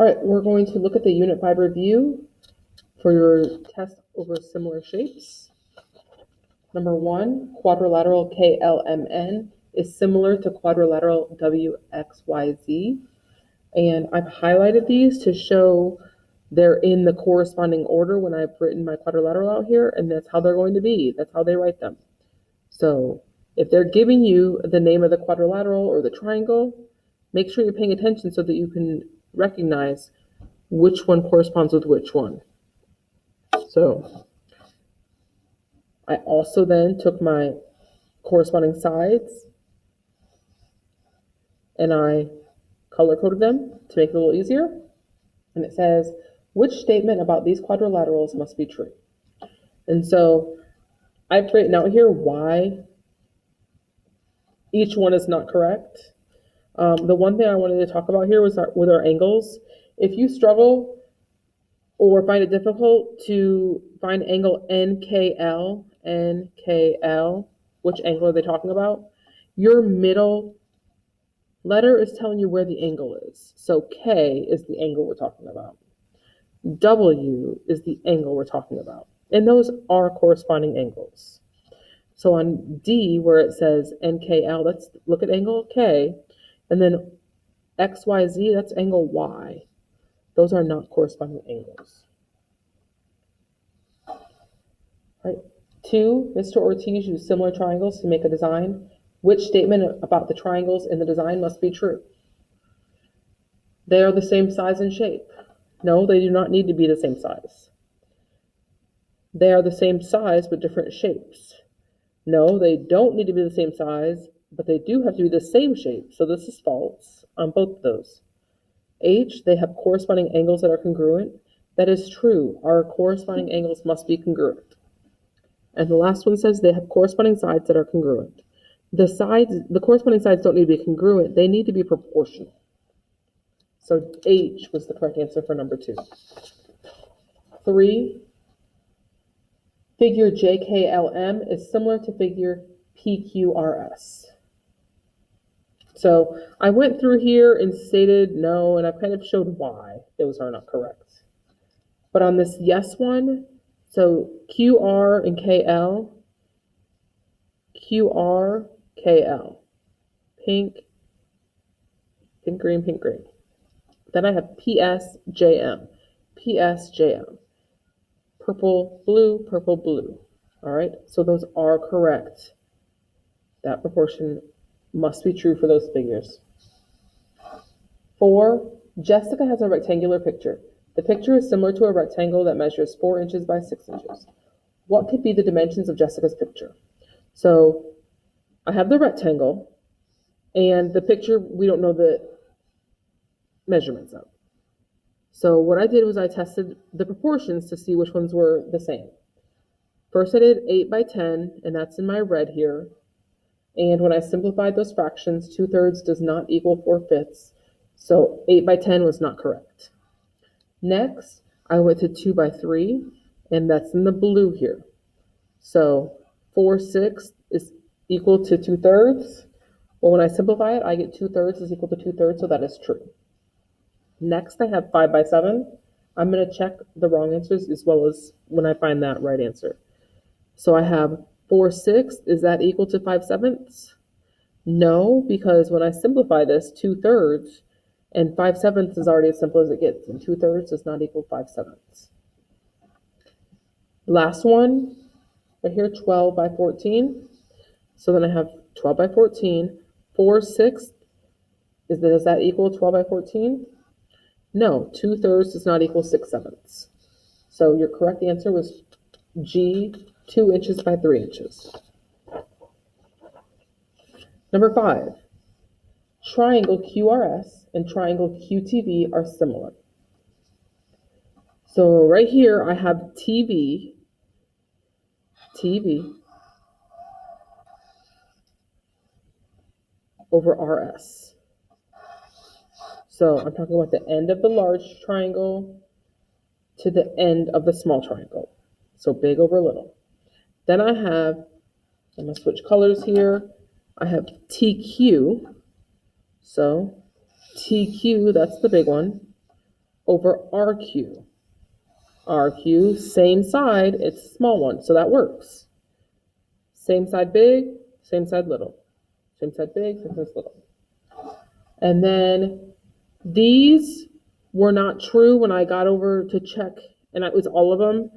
All right, we're going to look at the Unit 5 review for your test over similar shapes. Number 1, quadrilateral KLMN is similar to quadrilateral WXYZ. And I've highlighted these to show they're in the corresponding order when I've written my quadrilateral out here, and that's how they're going to be. That's how they write them. So if they're giving you the name of the quadrilateral or the triangle, make sure you're paying attention so that you can recognize which one corresponds with which one. So I also then took my corresponding sides and I color-coded them to make it a little easier. And it says, which statement about these quadrilaterals must be true? And so I've written out here why each one is not correct. The one thing I wanted to talk about here was with our angles. If you struggle or find it difficult to find angle NKL, which angle are they talking about? Your middle letter is telling you where the angle is. So K is the angle we're talking about. W is the angle we're talking about. And those are corresponding angles. So on D, where it says NKL, let's look at angle K. And then XYZ, that's angle Y. Those are not corresponding angles. Right. 2, Mr. Ortiz used similar triangles to make a design. Which statement about the triangles in the design must be true? They are the same size and shape. No, they do not need to be the same size. They are the same size but different shapes. No, they don't need to be the same size, but they do have to be the same shape. So this is false on both of those. H, they have corresponding angles that are congruent. That is true. Our corresponding angles must be congruent. And the last one says they have corresponding sides that are congruent. The corresponding sides don't need to be congruent. They need to be proportional. So H was the correct answer for number 2. 3, figure JKLM is similar to figure PQRS. So I went through here and stated no, and I've kind of showed why those are not correct. But on this yes one, so QR and KL, QR, KL, pink, pink, green, pink, green. Then I have PSJM, PSJM, purple, blue, purple, blue. All right, so those are correct. That proportion must be true for those figures. 4, Jessica has a rectangular picture. The picture is similar to a rectangle that measures 4 inches by 6 inches. What could be the dimensions of Jessica's picture? So I have the rectangle, and the picture we don't know the measurements of. So what I did was I tested the proportions to see which ones were the same. First I did 8 by 10, and that's in my red here. And when I simplified those fractions, 2/3 does not equal 4/5. So 8 by 10 was not correct. Next, I went to 2 by 3, and that's in the blue here. So 4/6 is equal to 2/3. Well, when I simplify it, I get 2/3 is equal to 2/3, so that is true. Next, I have 5 by 7. I'm going to check the wrong answers as well as when I find that right answer. So I have 4/6, is that equal to 5/7? No, because when I simplify this, 2/3 and 5/7 is already as simple as it gets, and 2/3 does not equal 5/7. Last one, right here, 12 by 14. So then I have 12 by 14. 4/6, does that equal 12 by 14? No, 2/3 does not equal 6/7. So your correct answer was G, 2 inches by 3 inches. Number 5, triangle QRS and triangle QTV are similar. So right here I have TV over RS. So I'm talking about the end of the large triangle to the end of the small triangle. So big over little. Then I'm going to switch colors here. I have TQ. So TQ, that's the big one, over RQ. RQ, same side, it's a small one, so that works. Same side big, same side little. Same side big, same side little. And then these were not true when I got over to check, and it was all of them.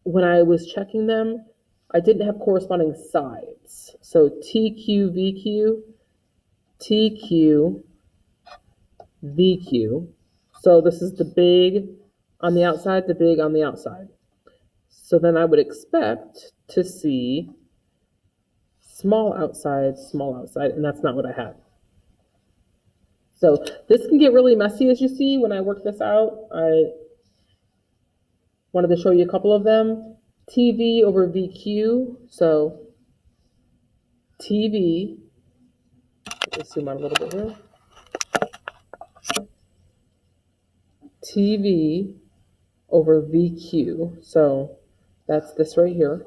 When I was checking them, I didn't have corresponding sides. So TQ, VQ, TQ, VQ. So this is the big on the outside, the big on the outside. So then I would expect to see small outside, and that's not what I had. So this can get really messy, as you see, when I work this out. I wanted to show you a couple of them. TV over VQ, so TV, let's zoom out a little bit here. TV over VQ, so that's this right here.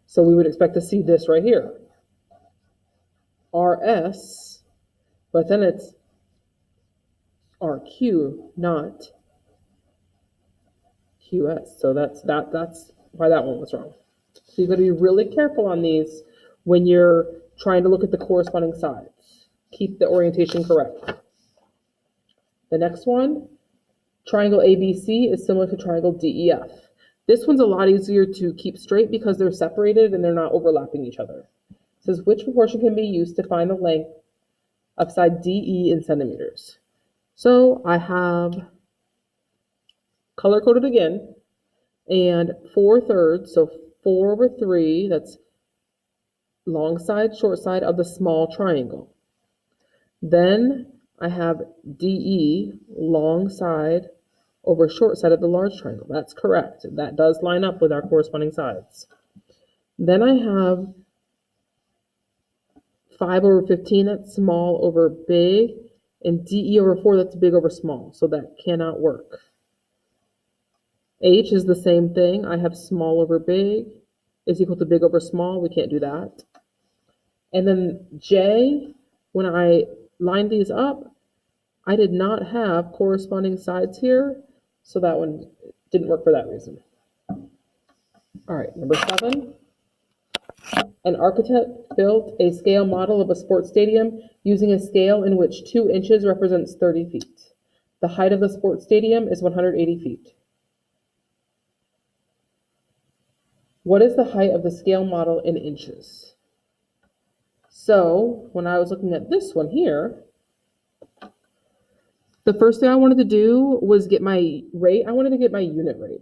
So we would expect to see this right here. RS, but then it's RQ, not QS. So that's why that one was wrong. So you've got to be really careful on these when you're trying to look at the corresponding sides. Keep the orientation correct. The next one, triangle ABC is similar to triangle DEF. This one's a lot easier to keep straight because they're separated and they're not overlapping each other. It says which proportion can be used to find the length of side DE in centimeters. So I have color coded again, and 4/3, so 4 over 3, that's long side, short side of the small triangle. Then I have DE, long side over short side of the large triangle. That's correct. That does line up with our corresponding sides. Then I have 5 over 15, that's small over big, and DE over 4, that's big over small, so that cannot work. H is the same thing. I have small over big is equal to big over small. We can't do that. And then J, when I lined these up, I did not have corresponding sides here, so that one didn't work for that reason. All right, number 7. An architect built a scale model of a sports stadium using a scale in which 2 inches represents 30 feet. The height of the sports stadium is 180 feet. What is the height of the scale model in inches? So when I was looking at this one here, the first thing I wanted to do was get my rate. I wanted to get my unit rate.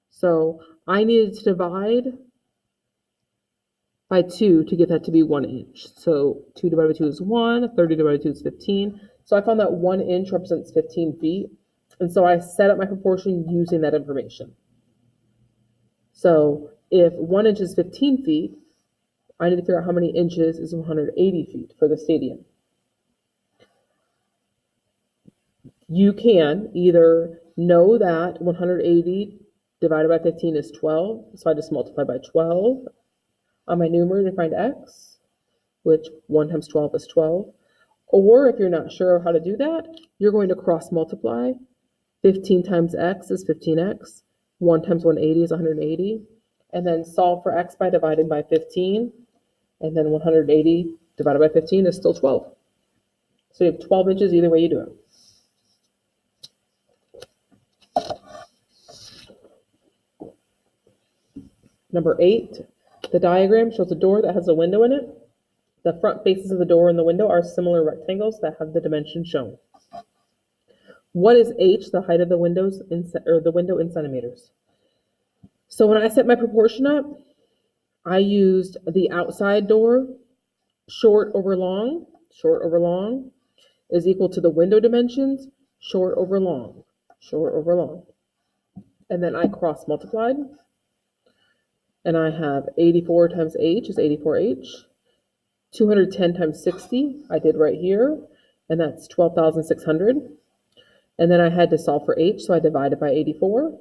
So I needed to divide by 2 to get that to be 1 inch. So 2 divided by 2 is 1, 30 divided by 2 is 15. So I found that 1 inch represents 15 feet. And so I set up my proportion using that information. So if 1 inch is 15 feet, I need to figure out how many inches is 180 feet for the stadium. You can either know that 180 divided by 15 is 12, so I just multiply by 12 on my numerator to find x, which 1 times 12 is 12. Or if you're not sure how to do that, you're going to cross multiply. 15 times x is 15x. 1 times 180 is 180. And then solve for x by dividing by 15. And then 180 divided by 15 is still 12. So you have 12 inches either way you do it. Number 8, the diagram shows a door that has a window in it. The front faces of the door and the window are similar rectangles that have the dimensions shown. What is h, the height of the window in centimeters? So when I set my proportion up, I used the outside door, short over long is equal to the window dimensions, short over long. And then I cross multiplied. And I have 84 times h is 84h. 210 times 60, I did right here, and that's 12,600. And then I had to solve for h, so I divided by 84.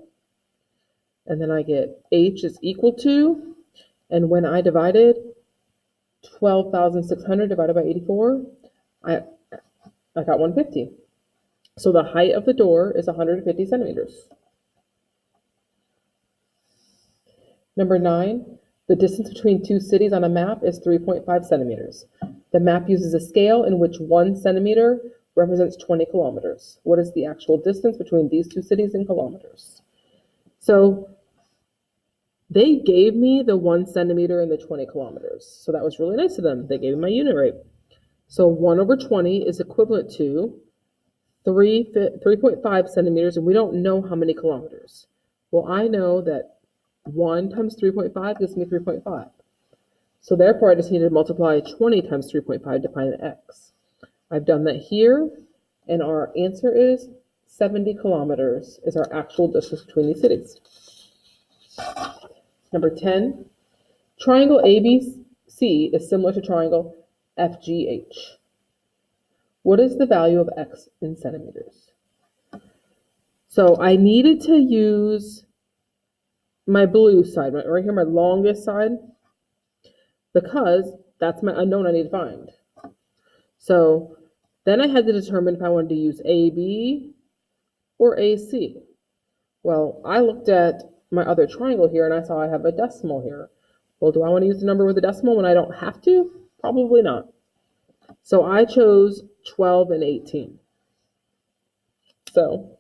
And then I get h is equal to, and when I divided 12,600 divided by 84, I got 150. So the height of the door is 150 centimeters. Number 9, the distance between two cities on a map is 3.5 centimeters. The map uses a scale in which 1 centimeter represents 20 kilometers. What is the actual distance between these two cities in kilometers? So they gave me the 1 centimeter and the 20 kilometers. So that was really nice of them. They gave me my unit rate. So 1 over 20 is equivalent to 3.5 centimeters, and we don't know how many kilometers. Well, I know that 1 times 3.5 gives me 3.5. So therefore, I just need to multiply 20 times 3.5 to find an x. I've done that here, and our answer is 70 kilometers is our actual distance between these cities. Number 10, triangle ABC is similar to triangle FGH. What is the value of x in centimeters? So I needed to use my blue side, right here, my longest side, because that's my unknown I need to find. So then I had to determine if I wanted to use AB or AC. Well, I looked at my other triangle here and I saw I have a decimal here. Well, do I want to use the number with a decimal when I don't have to? Probably not. So I chose 12 and 18. So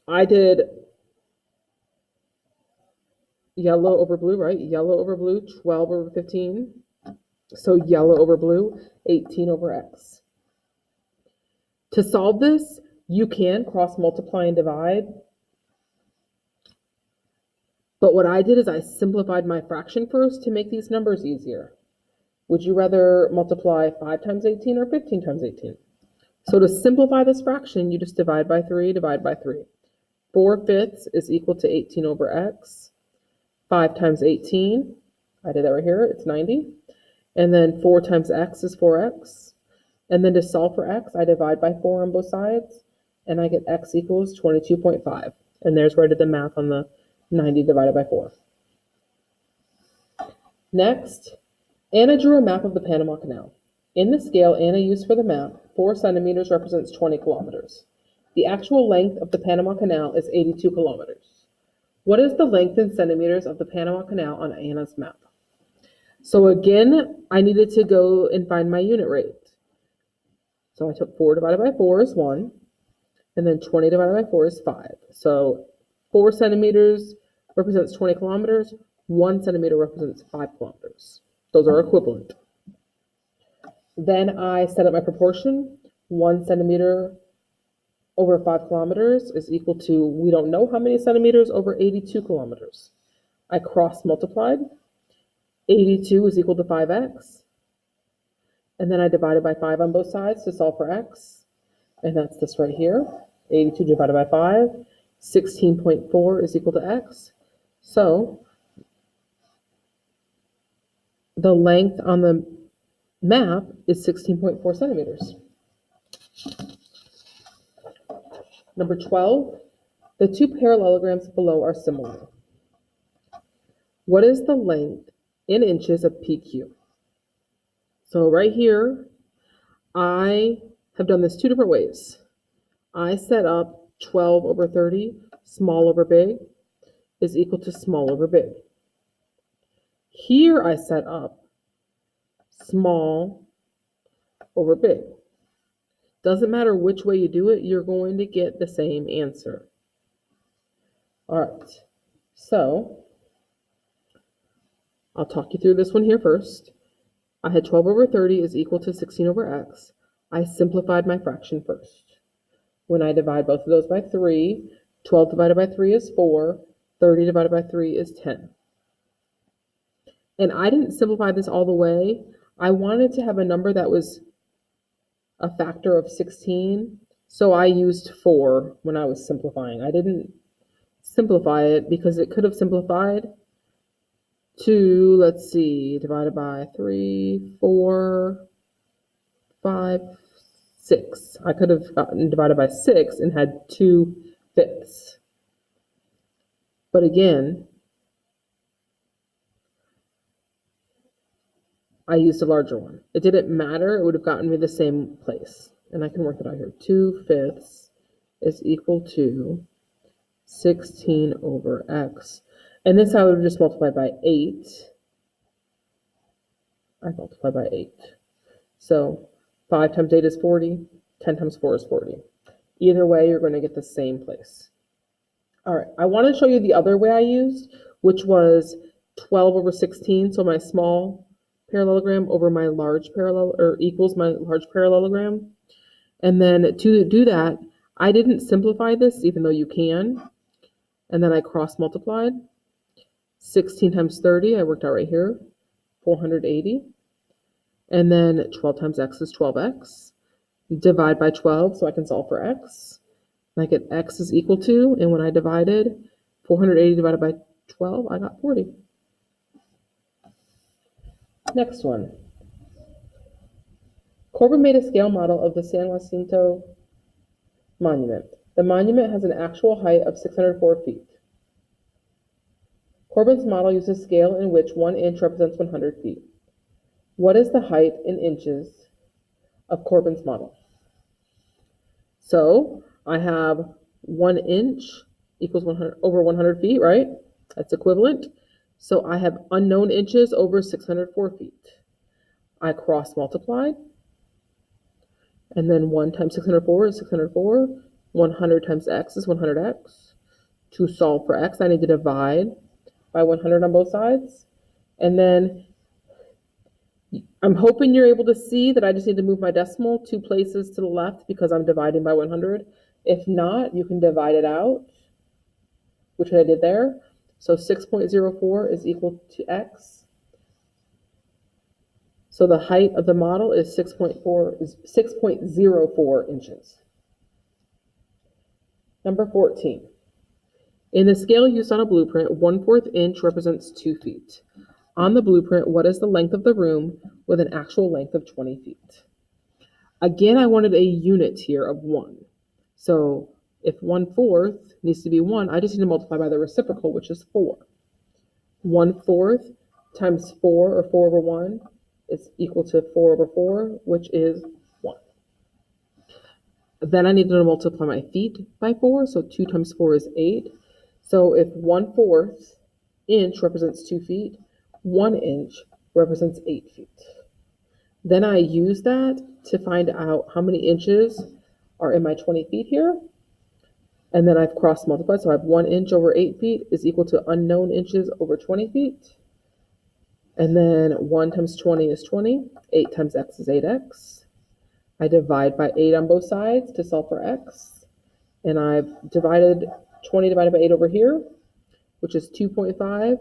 I did yellow over blue, right? Yellow over blue, 12 over 15. So yellow over blue, 18 over x. To solve this, you can cross multiply and divide. But what I did is I simplified my fraction first to make these numbers easier. Would you rather multiply 5 times 18 or 15 times 18? So to simplify this fraction, you just divide by 3, divide by 3. 4/5 is equal to 18 over x. 5 times 18, I did that right here, it's 90. And then 4 times x is 4x. And then to solve for x, I divide by 4 on both sides, and I get x equals 22.5. And there's where I did the math on the 90 divided by 4. Next, Anna drew a map of the Panama Canal. In the scale Anna used for the map, 4 centimeters represents 20 kilometers. The actual length of the Panama Canal is 82 kilometers. What is the length in centimeters of the Panama Canal on Anna's map? So again, I needed to go and find my unit rate. So I took 4 divided by 4 is 1, and then 20 divided by 4 is 5. So 4 centimeters represents 20 kilometers, 1 centimeter represents 5 kilometers. Those are equivalent. Then I set up my proportion. 1 centimeter over 5 kilometers is equal to, we don't know how many centimeters, over 82 kilometers. I cross multiplied. 82 is equal to 5x. And then I divided by 5 on both sides to solve for x. And that's this right here. 82 divided by 5. 16.4 is equal to x. So the length on the map is 16.4 centimeters. Number 12, the two parallelograms below are similar. What is the length in inches of PQ? So right here, I have done this 2 different ways. I set up 12 over 30, small over big, is equal to small over big. Here I set up small over big. Doesn't matter which way you do it, you're going to get the same answer. All right, so I'll talk you through this one here first. I had 12 over 30 is equal to 16 over x. I simplified my fraction first. When I divide both of those by 3, 12 divided by 3 is 4, 30 divided by 3 is 10. And I didn't simplify this all the way. I wanted to have a number that was a factor of 16, so I used 4 when I was simplifying. I didn't simplify it because it could have simplified to, let's see, divided by 3, 4, 5, 6. I could have gotten divided by 6 and had 2/5. But again, I used a larger one. It didn't matter. It would have gotten me the same place. and I can work it out here. 2/5 is equal to 16 over x. And this I would just multiply by 8. I multiply by 8. So 5 times 8 is 40. 10 times 4 is 40. Either way, you're going to get the same place. All right, I want to show you the other way I used, which was 12 over 16. So my small parallelogram over my large parallel, or equals my large parallelogram. And then to do that, I didn't simplify this, even though you can. And then I cross multiplied. 16 times 30, I worked out right here, 480. And then 12 times x is 12x. Divide by 12 so I can solve for x. And I get x is equal to, and when I divided 480 divided by 12, I got 40. Next one. Corbin made a scale model of the San Jacinto Monument. The monument has an actual height of 604 feet. Corbin's model uses a scale in which 1 inch represents 100 feet. What is the height in inches of Corbin's model? So I have 1 inch equals 100 over 100 feet, right? That's equivalent. So I have unknown inches over 604 feet. I cross multiplied. And then 1 times 604 is 604. 100 times x is 100x. To solve for x, I need to divide by 100 on both sides. And then I'm hoping you're able to see that I just need to move my decimal 2 places to the left because I'm dividing by 100. If not, you can divide it out, which I did there. So 6.04 is equal to x. So the height of the model is 6.04 inches. Number 14. In the scale used on a blueprint, 1/4 inch represents 2 feet. On the blueprint, what is the length of the room with an actual length of 20 feet? Again, I wanted a unit here of 1. So if 1/4 needs to be 1, I just need to multiply by the reciprocal, which is 4. 1/4 times 4, or 4 over 1, is equal to 4 over 4, which is 1. Then I need to multiply my feet by 4, so 2 times 4 is 8. So if 1/4 inch represents 2 feet, 1 inch represents 8 feet. Then I use that to find out how many inches are in my 20 feet here. And then I've cross multiplied, so I have 1 inch over 8 feet is equal to unknown inches over 20 feet. And then 1 times 20 is 20. 8 times x is 8x. I divide by 8 on both sides to solve for x. And I've divided 20 divided by 8 over here, which is 2.5.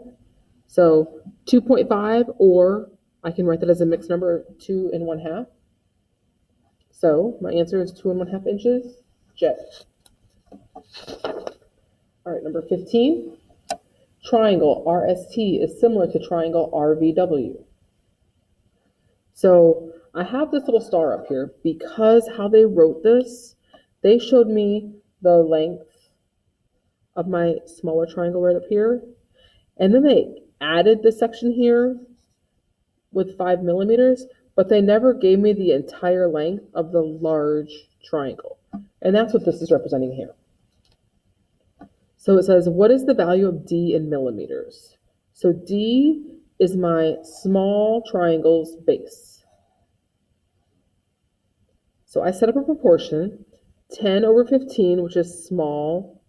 So 2.5, or I can write that as a mixed number, 2 1/2. So my answer is 2 1/2 inches. J. All right, number 15. Triangle RST is similar to triangle RVW. So I have this little star up here because how they wrote this, they showed me the length of my smaller triangle right up here. And then they added this section here with 5 millimeters, but they never gave me the entire length of the large triangle. And that's what this is representing here. So it says, what is the value of D in millimeters? So D is my small triangle's base. So I set up a proportion, 10 over 15, which is small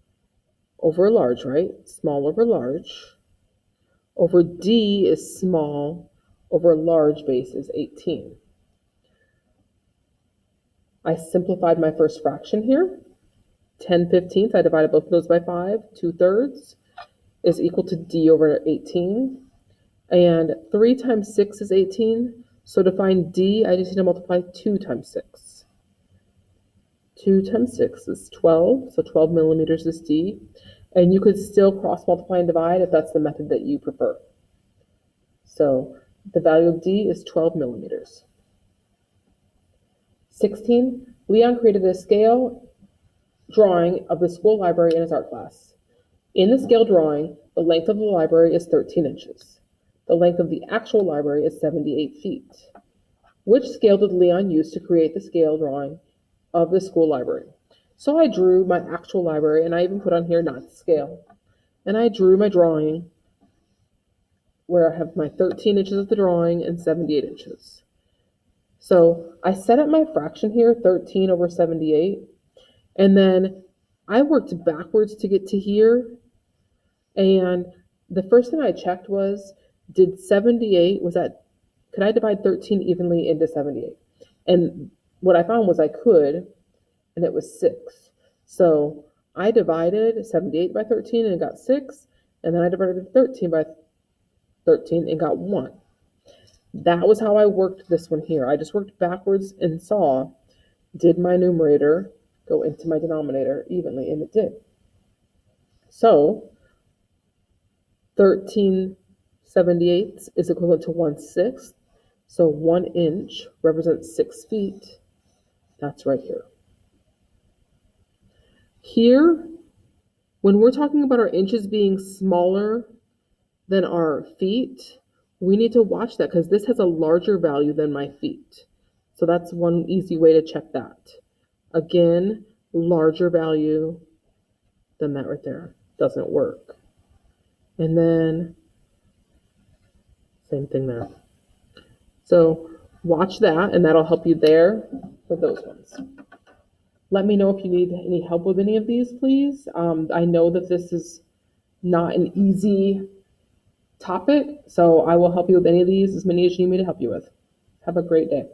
over large, right? Small over large. Over D is small over large base is 18. I simplified my first fraction here. 10/15, I divided both of those by 5. 2/3 is equal to D over 18. And 3 times 6 is 18. So to find D, I just need to multiply 2 times 6. 2 times 6 is 12. So 12 millimeters is D. And you could still cross multiply and divide if that's the method that you prefer. So the value of D is 12 millimeters. 16, Leon created a scale drawing of the school library in his art class. In the scale drawing, the length of the library is 13 inches. The length of the actual library is 78 feet. Which scale did Leon use to create the scale drawing of the school library. So I drew my actual library, and I even put on here not to scale. And I drew my drawing where I have my 13 inches of the drawing and 78 inches. So I set up my fraction here, 13 over 78, and then I worked backwards to get to here. And the first thing I checked was, could I divide 13 evenly into 78? And what I found was I could, and it was 6. So I divided 78 by 13 and got 6, and then I divided 13 by 13 and got 1. That was how I worked this one here. I just worked backwards and saw, did my numerator go into my denominator evenly? And it did. So 13/78 is equivalent to 1/6. So 1 inch represents 6 feet. That's right here. Here, when we're talking about our inches being smaller than our feet, we need to watch that because this has a larger value than my feet. So that's one easy way to check that. Again, larger value than that right there. Doesn't work. And then same thing there. So watch that, and that'll help you there with those ones. Let me know if you need any help with any of these, please. I know that this is not an easy topic, so I will help you with any of these, as many as you need me to help you with. Have a great day.